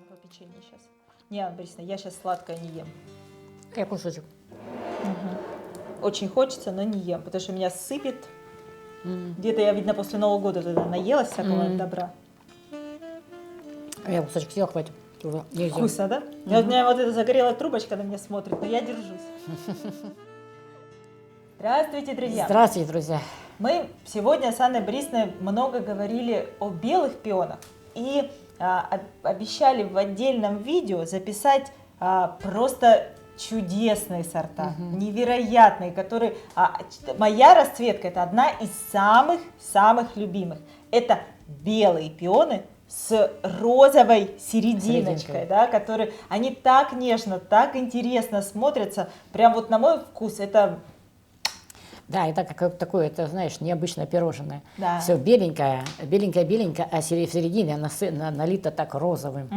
По печенью сейчас. Не, Анна Борисовна, я сейчас сладкое не ем. Я кусочек. Очень хочется, но не ем, потому что меня сыпет. Где-то я, видно, после Нового года тогда наелась всякого добра. Я кусочек съел, хватит. Нельзя. Вкусно, да? У меня вот эта загорелая трубочка на меня смотрит, но я держусь. Здравствуйте, друзья! Здравствуйте, друзья! Мы сегодня с Анной Борисовной много говорили о белых пионах и обещали в отдельном видео записать просто чудесные сорта, невероятные, которые... моя расцветка – это одна из самых-самых любимых. Это белые пионы с розовой серединочкой, да, которые, они так нежно, так интересно смотрятся, прям вот на мой вкус, это... Да, это как такое, это, знаешь, необычное пирожное. Да. Все беленькое, беленькое, а в середине она налита так розовым.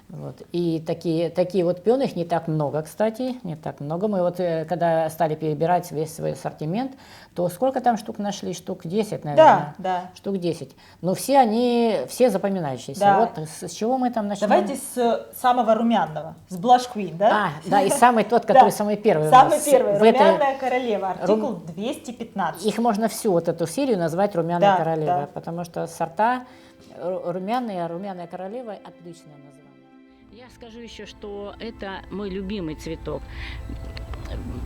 Вот. И такие вот пионы, их не так много, кстати, не так много. Мы вот, когда стали перебирать весь свой ассортимент, то сколько там штук нашли? Штук 10, наверное. Да. Штук 10. Но все они, все запоминающиеся. Да. Вот с чего мы там начнем? Давайте с самого румяного, с Blush Queen, да? Да, и самый тот, который самый первый. Самый первый, румяная королева, артикул 215. Их можно всю вот эту серию назвать румяная королева, потому что сорта румяная королева отличное название. Я скажу еще, что это мой любимый цветок.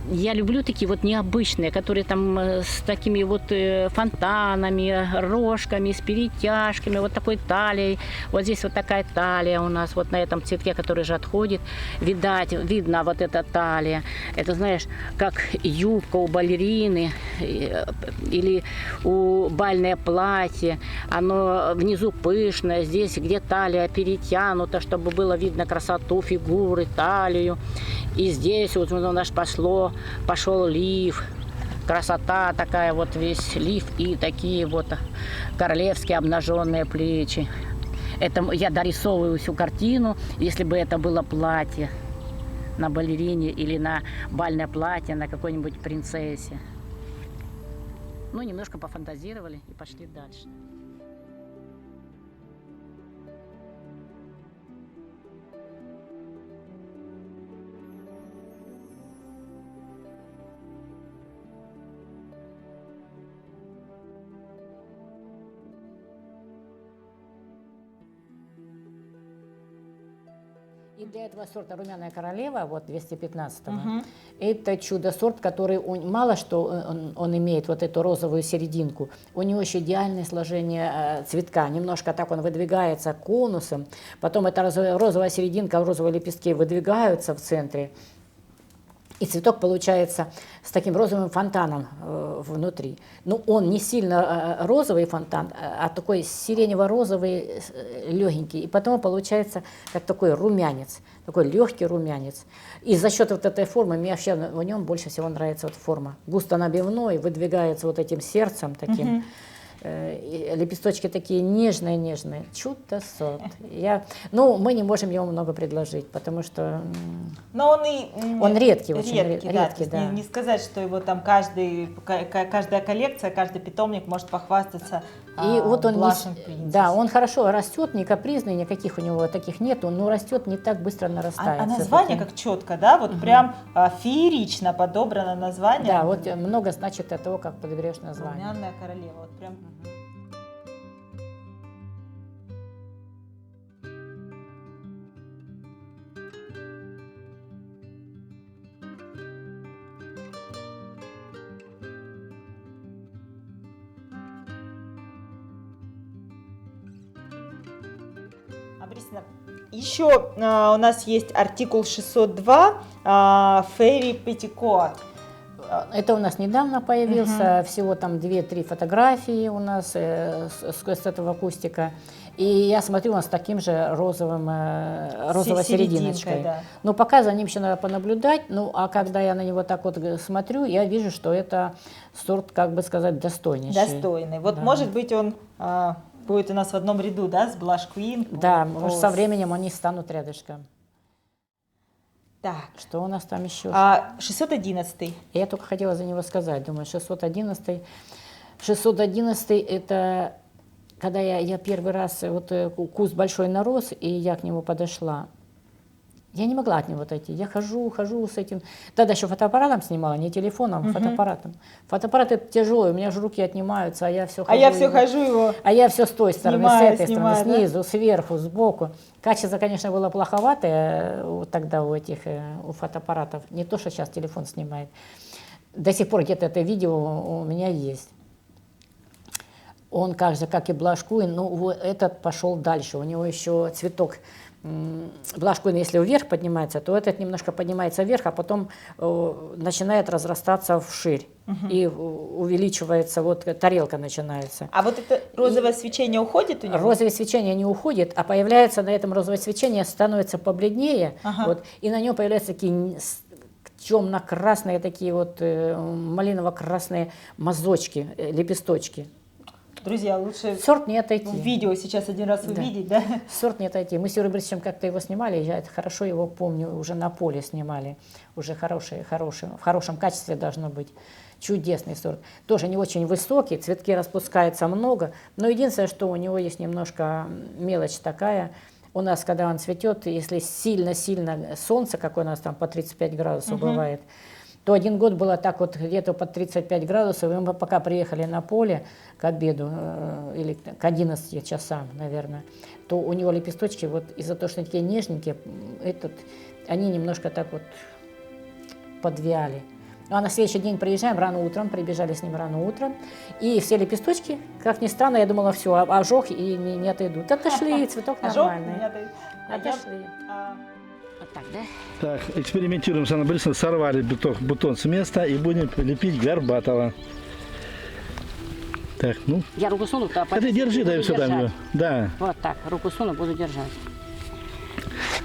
Я люблю такие вот необычные, которые там с такими вот фонтанами, рожками, с перетяжками, вот такой талией. Вот здесь вот такая талия у нас, вот на этом цветке, который же отходит. Видно вот эта талия. Это, знаешь, как юбка у балерины или у бальное платье. Оно внизу пышное, здесь где талия перетянута, чтобы было видно красоту фигуры, талию. И здесь вот у нас пошел лиф, красота такая, вот весь лиф и такие вот королевские обнаженные плечи. Это я дорисовываю всю картину, если бы это было платье на балерине или на бальное платье на какой-нибудь принцессе. Ну, немножко пофантазировали и пошли дальше. И для этого сорта румяная королева, вот 215-го, это чудо-сорт, который мало что он имеет вот эту розовую серединку. У него еще идеальное сложение цветка. Немножко так он выдвигается конусом, потом эта розовая серединка, розовые лепестки выдвигаются в центре. И цветок получается с таким розовым фонтаном внутри. Ну, он не сильно розовый фонтан, а такой сиренево-розовый, легенький. И потом получается как такой румянец, такой легкий румянец. И за счет вот этой формы, мне вообще в нем больше всего нравится вот форма. Густо набивной, выдвигается вот этим сердцем таким. Лепесточки такие нежные, чудо-сорт. Мы не можем ему много предложить, потому что но он редкий, очень редкий, да. Не сказать, что его там каждая коллекция, каждый питомник может похвастаться. И вот он он хорошо растет, не капризный, никаких у него таких нету, но растет не так быстро нарастает. А название как четко, да, вот прям феерично подобрано название. Да, вот много значит от того, как подберешь название. Румяная королева, вот прям. Борисовна, еще у нас есть артикул 602 Fairy Petticoat. Это у нас недавно появился, всего там 2-3 фотографии у нас с этого кустика. И я смотрю, он с таким же розовой серединочкой. Да. Но пока за ним еще надо понаблюдать. Ну, а когда я на него так вот смотрю, я вижу, что это сорт, как бы сказать, достойнейший. Достойный. Вот, да. Может быть, он будет у нас в одном ряду, да, с Blush Queen. Да, может, со временем они станут рядышком. Так. Что у нас там еще? 611. Я только хотела за него сказать. Думаю, 611 это когда я первый раз, вот куст большой нарос, и я к нему подошла, я не могла от него отойти. Я хожу с этим. Тогда еще фотоаппаратом снимала, не телефоном, а фотоаппаратом. Фотоаппарат это тяжелый, у меня же руки отнимаются, а я все хожу. А я все с той стороны, снимаю, с этой стороны, снизу, сверху, сбоку. Качество, конечно, было плоховатое тогда у у фотоаппаратов. Не то, что сейчас телефон снимает. До сих пор где-то это видео у меня есть. Он, как и Блажкуин, ну, этот пошел дальше. У него еще цветок. Блажкуин, если вверх поднимается, то этот немножко поднимается вверх, а потом начинает разрастаться вширь. И увеличивается, вот тарелка начинается. А вот это розовое свечение уходит у него? Розовое свечение не уходит, а появляется на этом розовое свечение, становится побледнее, вот, и на нем появляются такие темно-красные, такие вот малиново-красные мазочки, лепесточки. Друзья, лучше сорт не отойти. В видео сейчас один раз увидеть, да? Сорт не отойти. Мы с Юрием Борисовичем как-то его снимали, я это хорошо его помню, уже на поле снимали, уже в хорошем качестве должно быть. Чудесный сорт. Тоже не очень высокий, цветки распускается много, но единственное, что у него есть немножко мелочь такая. У нас, когда он цветет, если сильно-сильно солнце, как у нас там по 35 градусов бывает, то один год было так вот где-то под 35 градусов, и мы пока приехали на поле к обеду, или к 11 часам, наверное, то у него лепесточки, вот из-за того, что они такие нежненькие, они немножко так вот подвяли. Ну, а на следующий день приезжаем рано утром, прибежали с ним рано утром, и все лепесточки, как ни странно, я думала, все, ожог и не отойдут. Отошли, цветок нормальный. Отошли. Вот так, да? Так, экспериментируем с Анной Борисовной. Сорвали бутон с места и будем лепить горбатого. Так, ну. Я руку суну, то ты держи, дай сюда. Да. Вот так, руку суну, буду держать.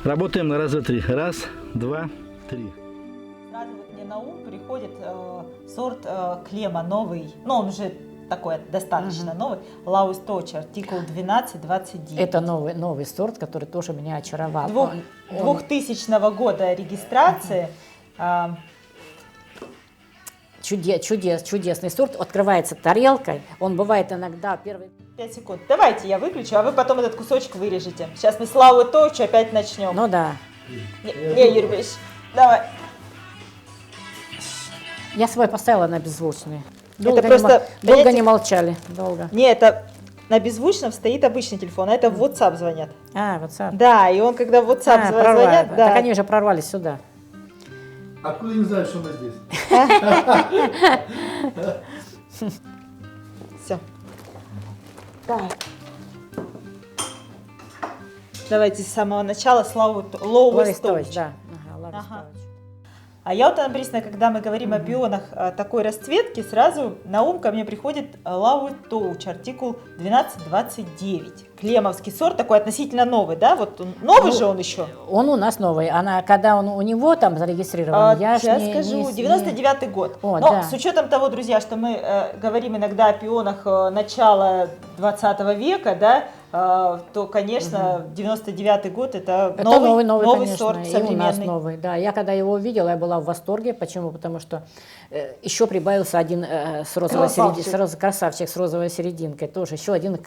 Работаем на раз, два, три. Раз, два, три. Сразу вот мне на ум приходит сорт клема новый, ну он уже такой достаточно новый, Лауис Точ, артикул 1229. Это новый сорт, который тоже меня очаровал. 2000 года регистрации. Чудесный сорт. Открывается тарелкой. Он бывает иногда первые 5 секунд. Давайте я выключу, а вы потом этот кусочек вырежете. Сейчас мы с Лауи Точ опять начнем. Ну да. Не, Юрий Борисович, давай. Я свой поставила на беззвучный. Долго не молчали. Долго. Не, это на беззвучном стоит обычный телефон, а это в WhatsApp звонят. WhatsApp. Да, и он когда в WhatsApp звонят, да. Так они уже прорвались сюда. Откуда не знаю, что мы здесь? Все. Так. Давайте с самого начала Лауис Точ. Да. А я вот, Анна Борисовна, когда мы говорим о пионах такой расцветки, сразу на ум ко мне приходит Лауис Точ, артикул 1229. Клемовский сорт, такой относительно новый, да? Вот новый же он еще? Он у нас новый. Когда он у него там зарегистрирован, я сейчас скажу, 99-й год. Но с учетом того, друзья, что мы говорим иногда о пионах начала 20 века, да, то, конечно, 99-й год это новый сорт, современный. И у нас новый, да. Я когда его увидела, я была в восторге. Почему? Потому что еще прибавился один красавчик с розовой серединкой. Тоже еще один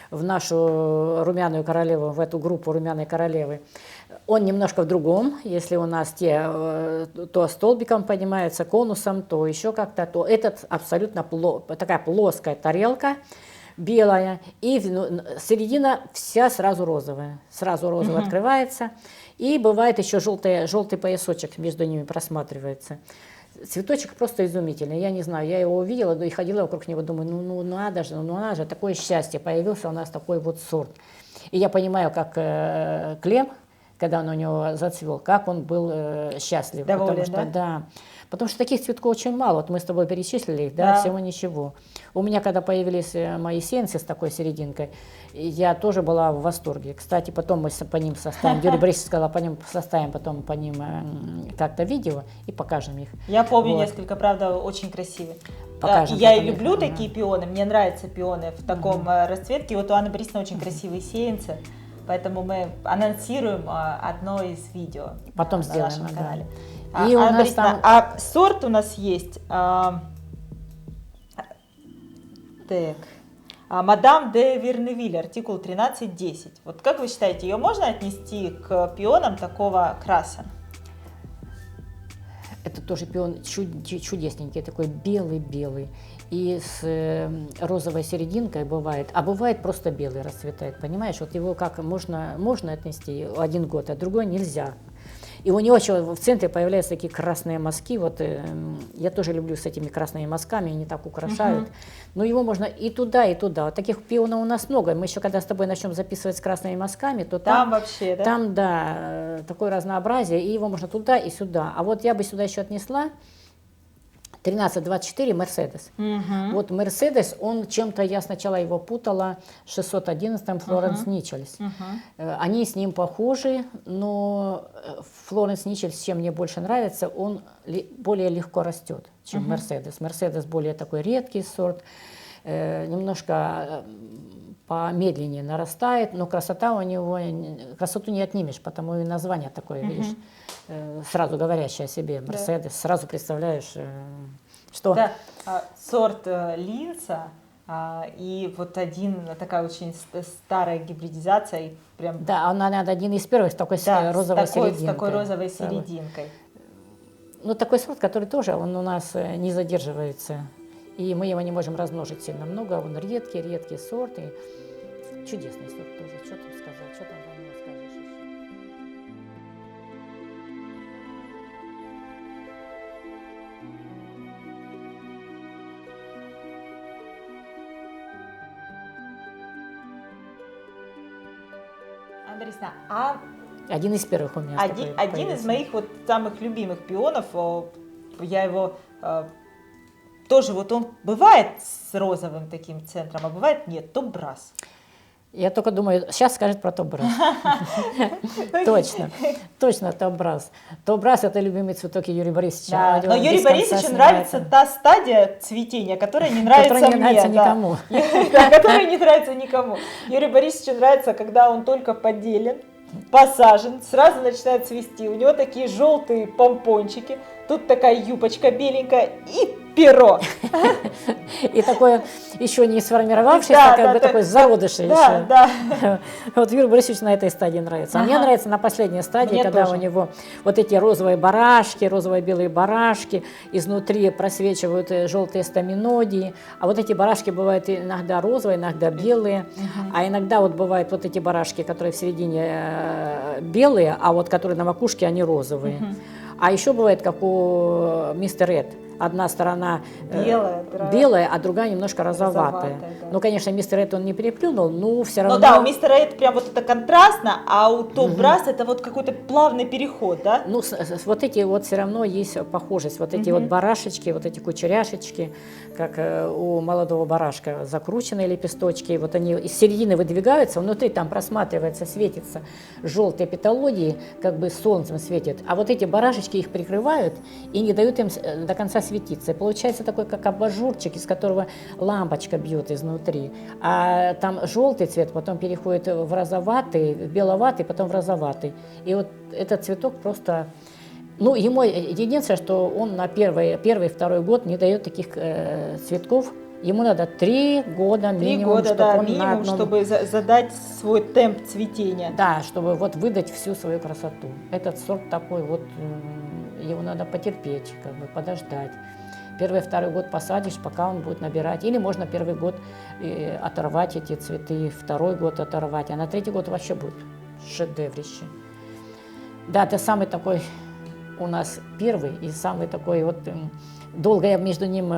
в нашу румяную королеву, в эту группу румяной королевы. Он немножко в другом. Если у нас то столбиком поднимаются, конусом, то еще как-то, то этот абсолютно такая плоская тарелка, белая, и середина вся сразу розовая. Сразу розовая открывается. И бывает еще желтый поясочек между ними просматривается. Цветочек просто изумительный. Я не знаю, я его увидела и ходила вокруг него, думаю, ну надо же, такое счастье, появился у нас такой вот сорт. И я понимаю, как Клем, когда он у него зацвел, как он был счастлив. Доволен, потому что, да? Потому что таких цветков очень мало. Вот мы с тобой перечислили их, да, всего ничего. У меня, когда появились мои сеянцы с такой серединкой, я тоже была в восторге. Кстати, потом мы по ним составим, Юрий Борисович сказал, составим потом по ним как-то видео и покажем их. Я помню несколько, правда, очень красивые. Покажем, я и люблю такие пионы, мне нравятся пионы в таком расцветке. Вот у Анны Борисовны очень красивые сеянцы, поэтому мы анонсируем одно из видео потом на нашем да. канале. И у нас там... сорт у нас есть. Так. Мадам де Верневиль, артикул 1310. Вот как вы считаете, ее можно отнести к пионам такого краса? Это тоже пион чудесненький, такой белый-белый. И с розовой серединкой бывает, а бывает просто белый расцветает, понимаешь? Вот его как можно отнести 1 год, а другой нельзя. И у него еще в центре появляются такие красные мазки. Вот я тоже люблю с этими красными мазками, они так украшают. Но его можно и туда, и туда. Вот таких пионов у нас много. Мы еще когда с тобой начнем записывать с красными мазками, то там вообще, да? Там, да, такое разнообразие, и его можно туда и сюда. А вот я бы сюда еще отнесла 1324 Мерседес. Вот Мерседес, он чем-то, я сначала его путала с 611-м Флоренс Ничельс. Они с ним похожи, но Флоренс Ничельс, чем мне больше нравится, он более легко растет, чем Мерседес. Мерседес более такой редкий сорт, немножко помедленнее нарастает, но красота у него, красоту не отнимешь, потому и название такое, видишь, сразу говорящее о себе, Мерседес, сразу представляешь, что... Да, сорт Линца, и вот такая очень старая гибридизация, и прям... Да, он один из первых с такой розовой серединкой. С такой розовой серединкой. Ну, такой сорт, который тоже, он у нас не задерживается. И мы его не можем размножить сильно много, он редкий сорт, и чудесный сорт тоже, что там сказать, что там про него скажешь еще. Анна Борисовна, один из первых у меня. Один из моих вот самых любимых пионов, я его... Тоже вот он бывает с розовым таким центром, а бывает нет, топ-брас. Я только думаю, сейчас скажет про топ-брас. Точно топ-брас. Топ-брас — это любимый цветок Юрия Борисовича. Но Юрию Борисовичу нравится та стадия цветения, которая не нравится мне. Которая не нравится никому. Которая не нравится никому. Юрию Борисовичу нравится, когда он только поделен, посажен, сразу начинает цвести. У него такие желтые помпончики, тут такая юбочка беленькая и перо. И такое еще не сформировавшееся, такой зародыш еще. Да. Вот Юрий Борисович на этой стадии нравится. А мне нравится на последней стадии, когда у него вот эти розовые барашки, розово-белые барашки, изнутри просвечивают желтые стаминодии. А вот эти барашки бывают иногда розовые, иногда белые. А иногда вот бывают вот эти барашки, которые в середине белые, а вот которые на макушке, они розовые. А еще бывает, как у мистер Ред. Одна сторона белая, а другая немножко розоватая. Да. Ну, конечно, мистер Ред он не переплюнул, но все равно... Ну да, у мистера Ред прям вот это контрастно, а у топ-брас это вот какой-то плавный переход, да? Ну, вот эти вот все равно есть похожесть. Вот эти вот барашечки, вот эти кучеряшечки, как у молодого барашка, закрученные лепесточки, вот они из середины выдвигаются, внутри там просматривается, светится желтые петалодии, как бы солнцем светит. А вот эти барашечки их прикрывают и не дают им до конца светиться. И получается такой, как абажурчик, из которого лампочка бьет изнутри. А там желтый цвет потом переходит в розоватый, в беловатый, потом в розоватый. И вот этот цветок просто... Ну, ему единственное, что он на первый, второй год не дает таких цветков. Ему надо 3 года минимум, 3 года, чтобы задать свой темп цветения. Да, чтобы вот выдать всю свою красоту. Этот сорт такой вот, его надо потерпеть, как бы подождать. Первый, второй год посадишь, пока он будет набирать. Или можно первый год оторвать эти цветы, второй год оторвать, а на 3-й год вообще будет шедеврище. Да, это самый такой у нас первый и самый такой вот... Долго я между ним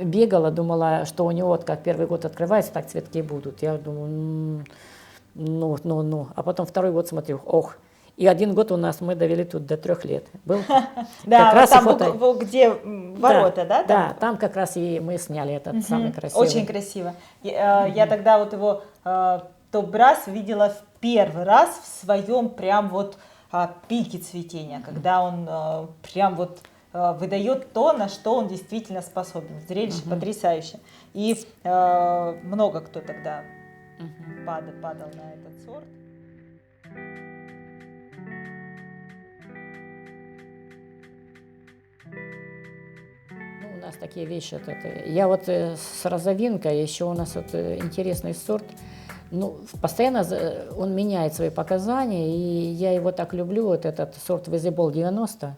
бегала, думала, что у него вот как первый год открывается, так цветки будут. Я думаю, ну. А потом второй год смотрю, ох. И 1 год у нас мы довели тут до 3 лет. Был да, вот там, где ворота, да? Да, там как раз и мы сняли этот самый красивый. Очень красиво. Я тогда вот его топ-брас видела в первый раз в своем прям вот пике цветения, когда он прям вот выдает то, на что он действительно способен. Зрелище потрясающее. И много кто тогда падал на этот сорт. нас такие вещи. Я вот с розовинкой, еще у нас вот интересный сорт. Ну, постоянно он меняет свои показания, и я его так люблю, вот этот сорт Visible 90.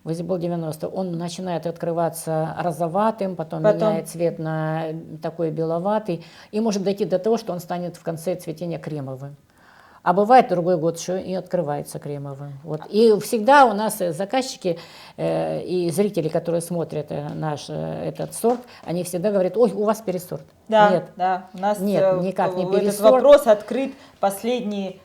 Visible 90, он начинает открываться розоватым, потом меняет цвет на такой беловатый, и может дойти до того, что он станет в конце цветения кремовым. А бывает другой год, что и открывается кремовым. Вот. И всегда у нас заказчики и зрители, которые смотрят наш этот сорт, они всегда говорят: ой, у вас пересорт. Да, нет, да, у нас нет, никак не пересорт. Этот вопрос открыт последние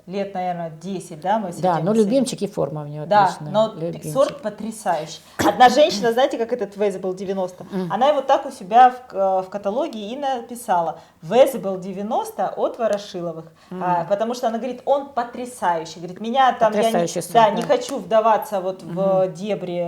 лет, наверное, 10, да, мы да, но любимчик и форма у него отличная. Да, но любимчик. Сорт потрясающий. Одна женщина, знаете, как этот Visible 90, она его так у себя в каталоге и написала: Visible 90 от Ворошиловых, потому что она говорит, он потрясающий, говорит, меня там, я не хочу вдаваться вот в дебри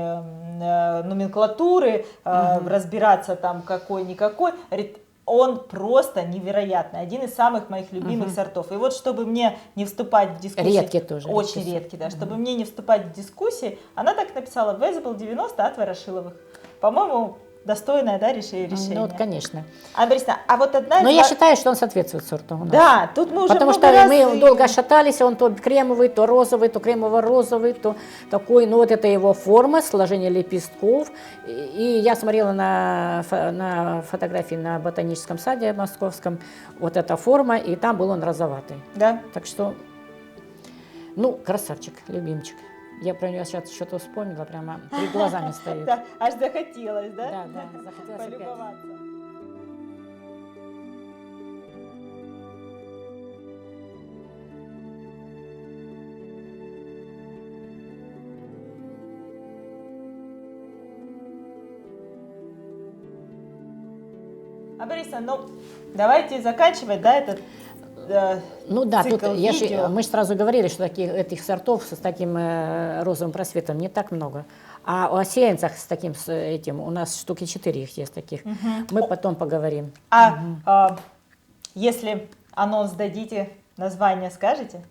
номенклатуры, разбираться там какой-никакой, говорит, он просто невероятный, один из самых моих любимых сортов. И вот чтобы мне не вступать в дискуссии, редкий тоже, очень редкий, да, чтобы мне не вступать в дискуссии, она так написала: Visible 90 от Ворошиловых. По-моему, достойное, да, решение. Ну, вот, конечно. Анна Борисовна, а вот одна... Но я считаю, что он соответствует сорту у нас. Да, тут мы уже потому что мы долго шатались, он то кремовый, то розовый, то кремово-розовый, то такой. Ну, вот это его форма, сложение лепестков. И я смотрела на фотографии на ботаническом саде московском, вот эта форма, и там был он розоватый. Да. Так что, ну, красавчик, любимчик. Я про нее сейчас что-то вспомнила, прямо перед глазами стоит. Да, аж захотелось, да? Да, захотелось полюбоваться. А, Борисовна, ну, давайте заканчивать, да, этот ну да, тут мы же сразу говорили, что этих сортов с таким розовым просветом не так много. А о сеянцах с таким, с этим, у нас штуки 4 их есть таких. Мы потом поговорим. Если анонс дадите, название скажете?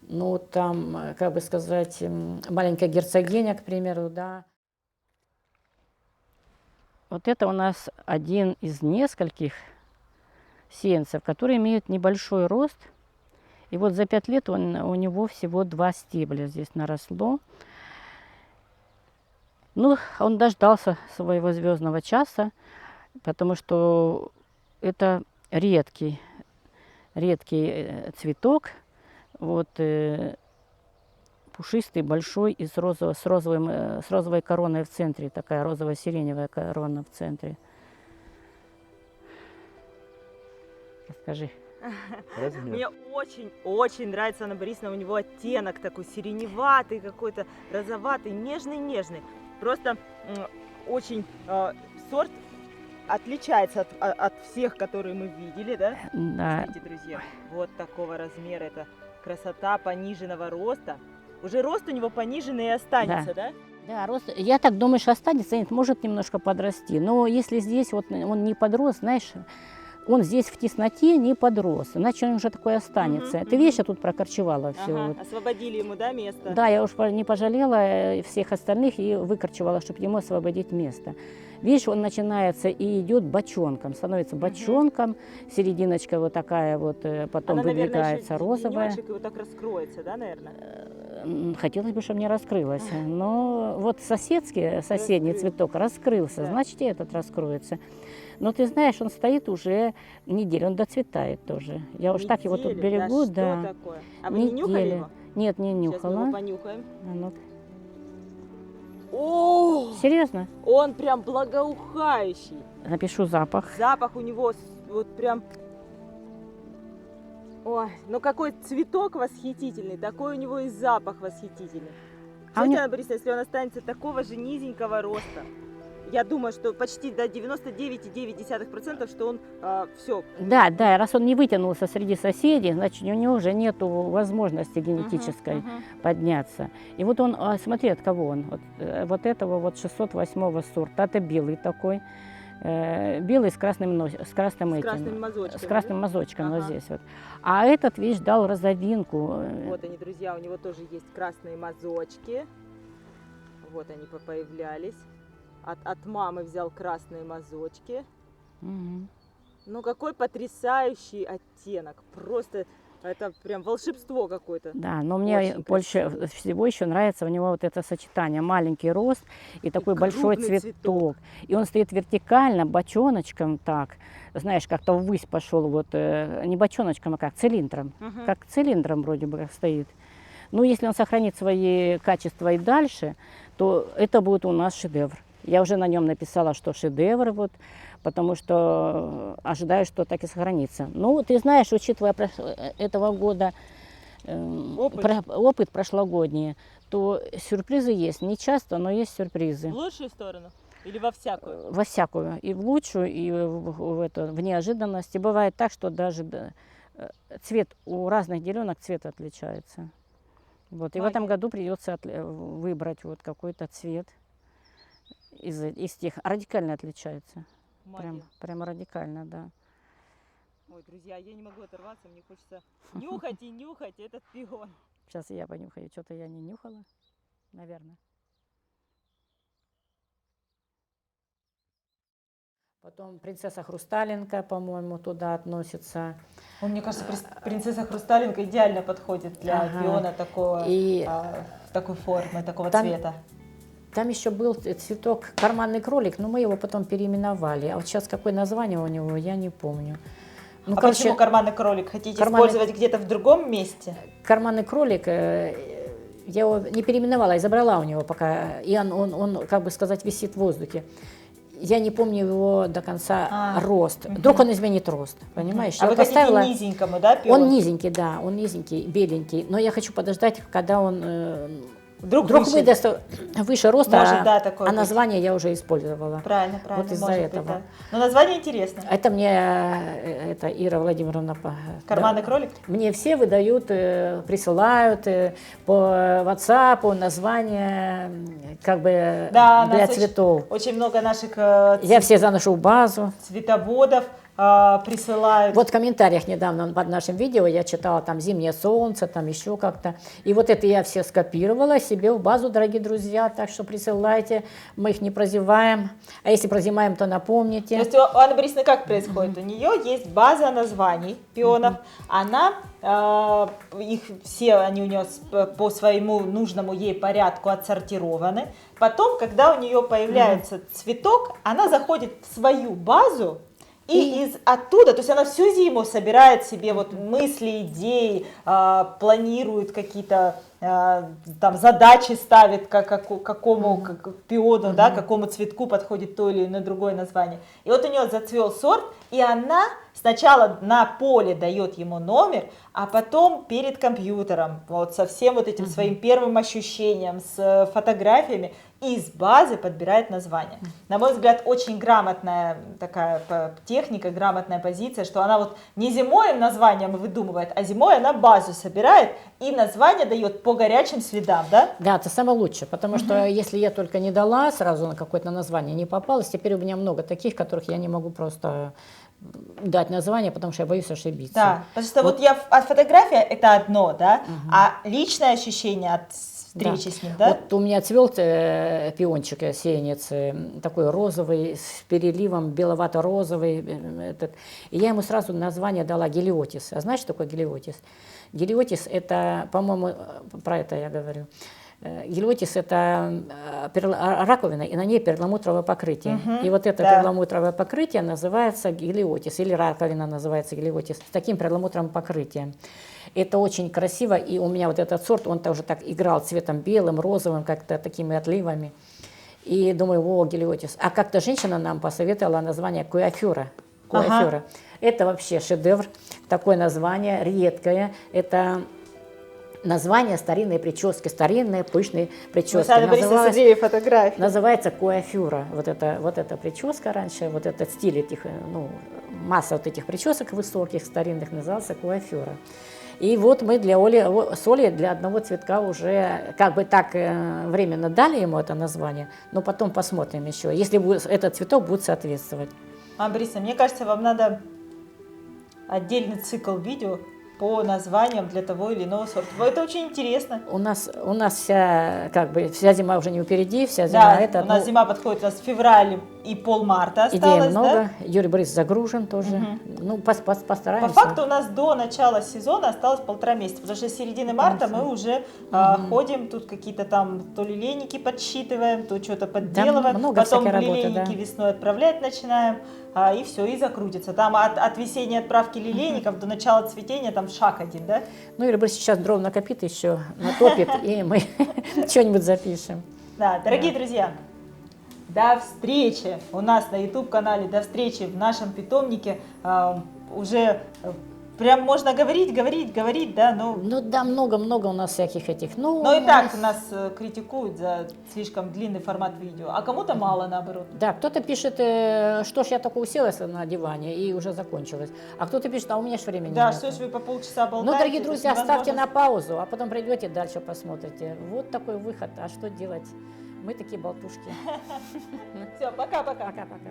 Ну, там, как бы сказать, маленькая герцогиня, к примеру, да. Вот это у нас один из нескольких сеянцев, которые имеют небольшой рост. И вот за 5 лет у него всего 2 стебля здесь наросло. Ну, он дождался своего звездного часа, потому что это редкий цветок. Вот пушистый, большой и с розовой короной в центре. Такая розово-сиреневая корона в центре. Расскажи. Мне очень нравится, Анна Борисовна, у него оттенок такой сиреневатый какой-то, розоватый, нежный. Просто очень сорт отличается от всех, которые мы видели, да? Да. Смотрите, друзья, вот такого размера, это красота пониженного роста. Уже рост у него пониженный и останется, да? Да, рост, я так думаю, что останется, нет, может немножко подрасти. Но если здесь вот он не подрос, знаешь, он здесь в тесноте не подрос, иначе он уже такой останется. Ты видишь, я тут прокорчевала все. Ага, освободили ему, да, место? Да, я уж не пожалела всех остальных и выкорчевала, чтобы ему освободить место. Видишь, он начинается и идет бочонком, становится бочонком, серединочка вот такая вот, потом она, выдвигается, наверное, розовая. И вот так раскроется, да, наверное? Хотелось бы, чтобы не раскрылась. Но вот соседний цветок раскрылся, да. Значит, и этот раскроется. Но ты знаешь, он стоит уже неделю, он доцветает тоже. Я уж так его тут берегу, да. Что такое? А вы не нюхали его? Нет, не нюхала. Сейчас мы его понюхаем. О! Серьезно? Он прям благоухающий. Напишу запах. Запах у него вот прям... Ой, ну какой цветок восхитительный, такой у него и запах восхитительный. Смотрите, Анна Борисовна, если он останется такого же низенького роста, я думаю, что почти до 99,9%, что он все. Да, раз он не вытянулся среди соседей, значит, у него уже нет возможности генетической подняться. И вот он, смотри, от кого он. Вот этого вот 608 сорта, это белый такой. Белый с красным мазочком вот здесь вот. А этот, видишь, дал розовинку. Вот они, друзья, у него тоже есть красные мазочки. Вот они появлялись. от мамы взял красные мазочки. Мгм. Ну какой потрясающий оттенок. Просто это прям волшебство какое-то. Да, но мне Очень больше красивый. всего еще нравится у него вот это сочетание. Маленький рост и такой большой крупный цветок. цветок. И он стоит вертикально, бочоночком так. Знаешь, как-то ввысь пошел, вот не бочоночком, а как цилиндром. Мгм. Как цилиндром вроде бы как стоит. Ну, если он сохранит свои качества и дальше, то это будет у нас шедевр. Я уже на нем написала, что шедевр, вот, потому что ожидаю, что так и сохранится. Ну, ты знаешь, учитывая этого года опыт прошлогодний, то сюрпризы есть. Не часто, но есть сюрпризы. В лучшую сторону или во всякую? Во всякую. И в лучшую, и в неожиданности. Бывает так, что даже цвет у разных деленок цвет отличается. Вот. И в этом Магия. году придется выбрать вот какой-то цвет из тех. Радикально отличается. Магия. Прям радикально, да. Ой, друзья, я не могу оторваться, мне хочется нюхать и нюхать этот пион. Сейчас я понюхаю. Что-то я не нюхала, наверное. Потом принцесса Хрусталенко, по-моему, туда относится. Мне кажется, принцесса Хрусталенко идеально подходит для пиона такого, такой формы, такого цвета. Там еще был цветок карманный кролик, но мы его потом переименовали. А вот сейчас какое название у него, я не помню. Ну, почему карманный кролик? Хотите использовать где-то в другом месте? Карманный кролик, я его не переименовала, я забрала у него пока. И он, как бы сказать, висит в воздухе. Я не помню его до конца рост. Вдруг он изменит рост, понимаешь? А вы хотите низенькому, да, пион? Он низенький, да, он низенький, беленький. Но я хочу подождать, когда он вдруг выдаст выше роста, может, да, такое название я уже использовала. Правильно. Вот из-за этого. Быть, да. Но название интересно. Это мне Ира Владимировна. Карманный кролик? Мне все выдают, присылают по WhatsApp название как бы для цветов. Очень много наших я все заношу в базу. Цветоводов присылают. Вот в комментариях недавно под нашим видео я читала там «Зимнее солнце», там еще как-то. И вот это я все скопировала себе в базу, дорогие друзья. Так что присылайте, мы их не прозеваем. А если прозеваем, то напомните. То есть у Анны Борисовны как происходит? У нее есть база названий пионов. Она, их все, они у нее по своему нужному ей порядку отсортированы. Потом, когда у нее появляется цветок, она заходит в свою базу, и оттуда, то есть она всю зиму собирает себе вот мысли, идеи, планирует какие-то там задачи, ставит какому пиону, да, какому цветку подходит то или иное другое название. И вот у нее зацвел сорт, и она сначала на поле дает ему номер, а потом перед компьютером, вот со всем вот этим своим первым ощущением, с фотографиями, из базы подбирает название. На мой взгляд, очень грамотная такая техника, грамотная позиция, что она вот не зимой названием выдумывает, а зимой она базу собирает и название дает по горячим следам, да? Да, это самое лучшее, потому что если я только не дала сразу на какое-то название, не попалось, теперь у меня много таких, которых я не могу просто дать название, потому что я боюсь ошибиться. Да, потому что вот фотография это одно, да, а личное ощущение от встречи с ним, да? Вот у меня цвел пиончик, сеянец, такой розовый, с переливом, беловато-розовый. И я ему сразу название дала гелиотис. А знаешь, что такое гелиотис? Гелиотис это, по-моему, про это я говорю. Гелиотис это раковина, и на ней перламутровое покрытие. И вот это перламутровое покрытие называется гелиотис, или раковина называется гелиотис, с таким перламутровым покрытием. Это очень красиво, и у меня вот этот сорт, он тоже так играл цветом белым, розовым, как-то такими отливами. И думаю, о, гелиотис. А как-то женщина нам посоветовала название куафюра. Это вообще шедевр, такое название, редкое. Это название старинной прически, старинные пышные прически. Называется куафюра. Вот эта прическа раньше, вот этот стиль этих, масса вот этих причесок высоких, старинных, назывался куафюра. И вот мы с Олей для одного цветка уже как бы так временно дали ему это название, но потом посмотрим еще, если этот цветок будет соответствовать. Анна Борисовна, мне кажется, вам надо отдельный цикл видео по названиям для того или иного сорта. Это очень интересно. У нас вся зима уже не впереди, вся зима у нас зима подходит, у нас февраль и полмарта осталось. Идей много, да? Юрий Борисович загружен тоже. Ну, постараемся. По факту у нас до начала сезона осталось 1,5 месяца, потому что с середины марта мы уже ходим, тут какие-то там то лилейники подсчитываем, то что-то подделываем, потом лилейники весной отправлять начинаем, и все, и закрутится. Там от весенней отправки лилейников до начала цветения там шаг один, да? Ну, Юрий Борисович сейчас дров накопит еще, натопит, и мы что-нибудь запишем. Да, дорогие друзья, до встречи у нас на YouTube-канале, до встречи в нашем питомнике. Уже прям можно говорить, да, ну... Ну да, много-много у нас всяких этих, Но и так нас критикуют за слишком длинный формат видео, а кому-то мало, наоборот. Да, кто-то пишет, что ж я только уселась на диване и уже закончилось, а кто-то пишет, а у меня ж времени да, нет. что ж вы по полчаса болтаете. Ну, дорогие друзья, ставьте на паузу, а потом придете дальше посмотрите. Вот такой выход, а что делать? Мы такие болтушки. Все, пока-пока. Пока-пока.